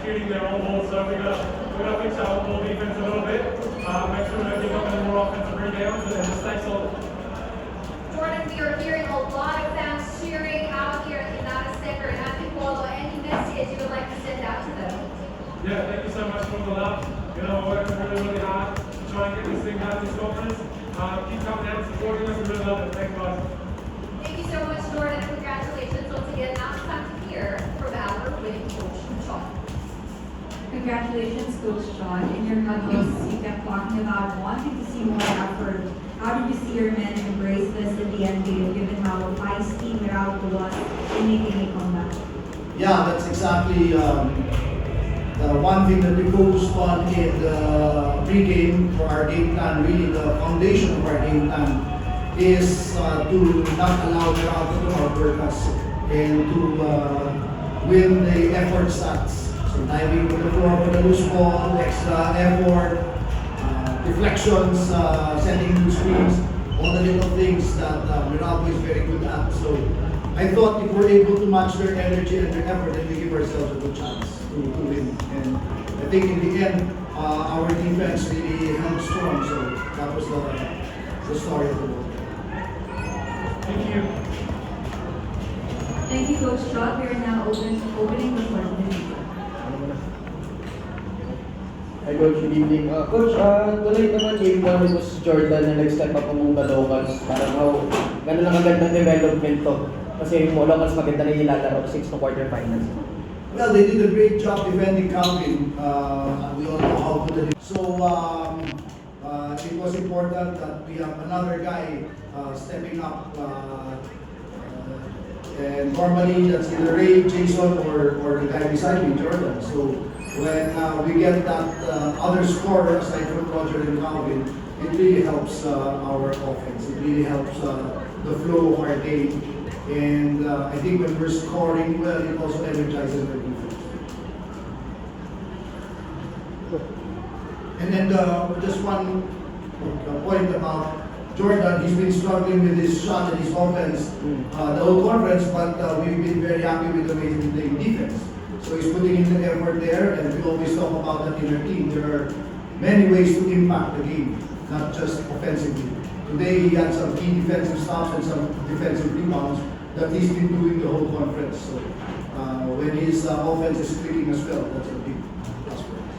executing their on ball. So we're gonna fix our on ball defense a little bit. Make sure we don't give up any more offensive rebounds and just stay solid. Jordan, we are hearing a lot of fans cheering out here in United Center and Antipolo. Any message you would like to send out to them? Yeah, thank you so much for the love. You know, we're working really hard to try and get this thing done this conference. Keep coming out and supporting us. We really love it. Thanks, guys. Thank you so much, Jordan, and congratulations once again. Now it's time to hear from our winning coach, Sean. Congratulations, Coach Sean. In your huddles, you kept talking about wanting to see more effort. How did you see your men embrace this in the end game, given how feisty Meralco was in making a comeback? Yeah, that's exactly the one thing that we focused on in the pre-game for our game plan. Really, the foundation of our game plan is to not allow Meralco to outwork us and to win the effort stats. So diving to the floor for the loose ball, extra effort, deflections, sending to screens, all the little things that Meralco is very good at. So I thought if we're able to match their energy and their effort, then we give ourselves a good chance to win. And I think in the end, our defense really held strong. So that was the story of the ball. Thank you. Thank you, Coach Sean. We are now opening the floor to the media. Hi Coach, good evening. Coach, tuloy naman game 1 mo si Jordan na nag-step up mong locals. Parang gano'n lang agad ng development to. Kasi yung locals maganda na ilalaro 6 to quarterfinals. Well, they did a great job defending Calvin. We all know how good it is. So it was important that we have another guy stepping up. And normally that's either Ray, Jason, or the guy beside me, Jordan. So when we get that other scorer aside from Roger and Calvin, it really helps our offense. It really helps the flow of our game. And I think when we're scoring well, it also energizes our defense. And then just one point about Jordan. He's been struggling with his shot and his offense the whole conference, but we've been very happy with the way he's playing defense. So he's putting in the effort there, and we always talk about that in our team. There are many ways to impact the game, not just offensively. Today he had some key defensive stops and some defensive rebounds that he's been doing the whole conference. So when his offense is clicking as well, that's a big plus for us.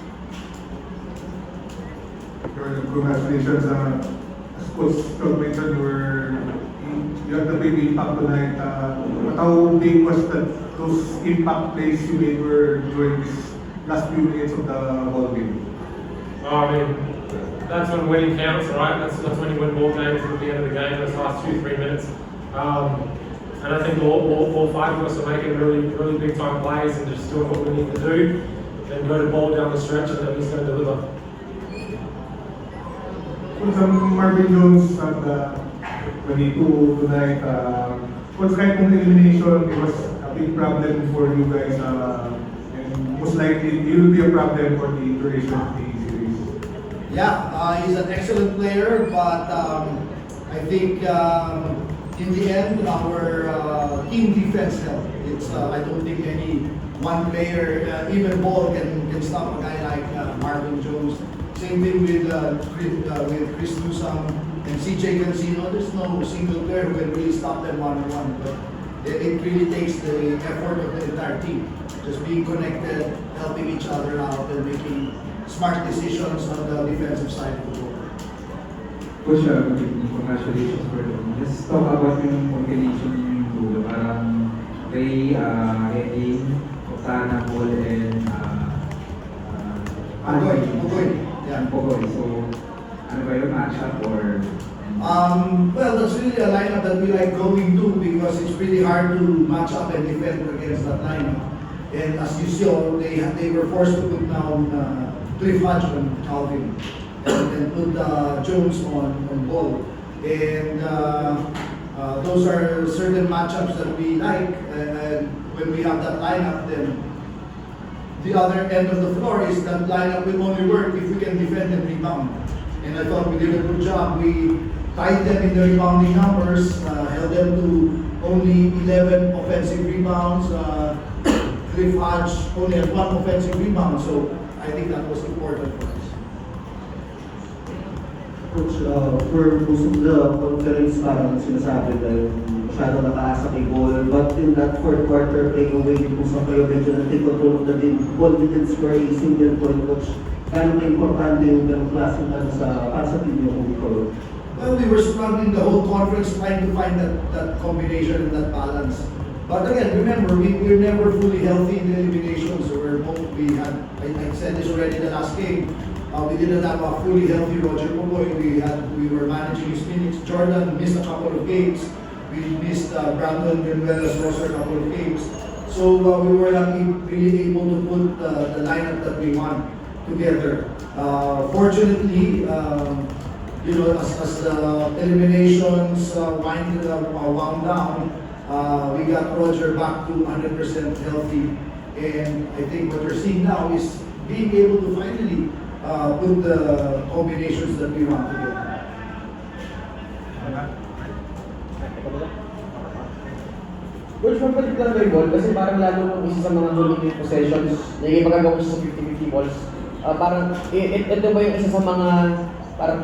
Congratulations. As Coach Scott mentioned, you had the big impact tonight. How big was those impact plays you made were during this last few minutes of the ball game? I mean, that's when winning counts, right? That's when you win ball games at the end of the game, those last 2-3 minutes. And I think all 5 of us are making really big time plays and just doing what we need to do, and go to ball down the stretch, and then he's going to deliver. Marvin Jones at 22 tonight. What's kind of elimination? It was a big problem for you guys, and most likely it will be a problem for the duration of the series. Yeah, he's an excellent player, but I think in the end, our team defense helped. It's I don't think any one player, even Ball, can stop a guy like Marvin Jones. Same thing with Chris Newsome and CJ Cancino. There's no single player who can really stop them one-on-one. But it really takes the effort of the entire team. Just being connected, helping each other out, and making smart decisions on the defensive side of the ball. Coach, congratulations for them. Let's talk about yung combination yung dulo. Parang Ray, Eddie, Octana, Paul, and Pogoy. Yeah. Pogoy. So, ano ba yung matchup or? Well, that's really a lineup that we like going to because it's really hard to match up and defend against that lineup. And as you saw, they were forced to put down Cliff Hodge on Calvin and put Jones on Ball. And those are certain matchups that we like. And when we have that lineup, then the other end of the floor is that lineup will only work if we can defend and rebound. And I thought we did a good job. We tied them in the rebounding numbers, held them to only 11 offensive rebounds, Cliff Hodge only had 1 offensive rebound, so I think that was important for us. Coach, for most of the conference, parang sinasabi na yung masyado nakaasa kay ball. But in that fourth quarter, playing away, kung saan kayo medyo na-take control of the game, ball didn't score a single point, Coach. Kano importante yung ganong klaseng para sa team yung moving forward? Well, we were struggling the whole conference trying to find that combination and that balance. But again, remember, we're never fully healthy in the eliminations. So I said this already in the last game. We didn't have a fully healthy Roger Pogoy. We were managing his minutes. Jordan missed a couple of games. We missed Brandon Villanueva's roster a couple of games. So we were not really able to put the lineup that we want together. Fortunately, as the eliminations wound down, we got Roger back to 100% healthy. And I think what we're seeing now is being able to finally put the combinations that we want together. Coach, magbalik lang kayo ball kasi parang lalo nung isa sa mga huling possessions, naging magagawa siya sa 50-50 balls. Parang, ito ba yung isa sa mga parang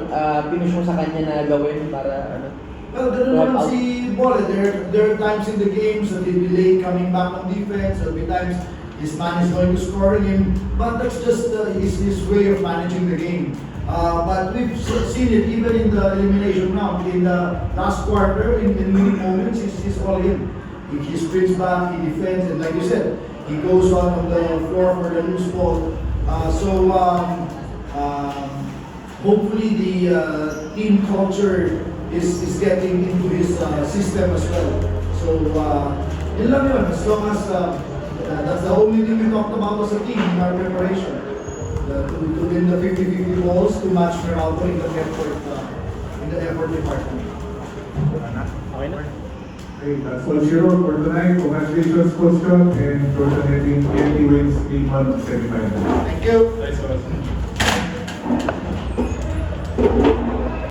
pinush mo sa kanya na gawin para ano? Well, ganun naman si Bolle. There are times in the games that he'll be late coming back on defense. There'll be times his man is going to scoring him, but that's just his way of managing the game. But we've seen it even in the elimination round. In the last quarter, in winning moments, he's all in. He sprints back, he defends, and like you said, he goes on the floor for the loose ball. Hopefully the team culture is getting into his system as well. So, yun lang yun. As long as that's the only thing we talked about as a team in our preparation. To win the 50-50 balls, to match Meralco in the effort department. Okay, that's all zero for tonight. Congratulations, Coach John, and Jordan Henry. PNP wins Game 1 semifinal. Thank you. Thanks, guys.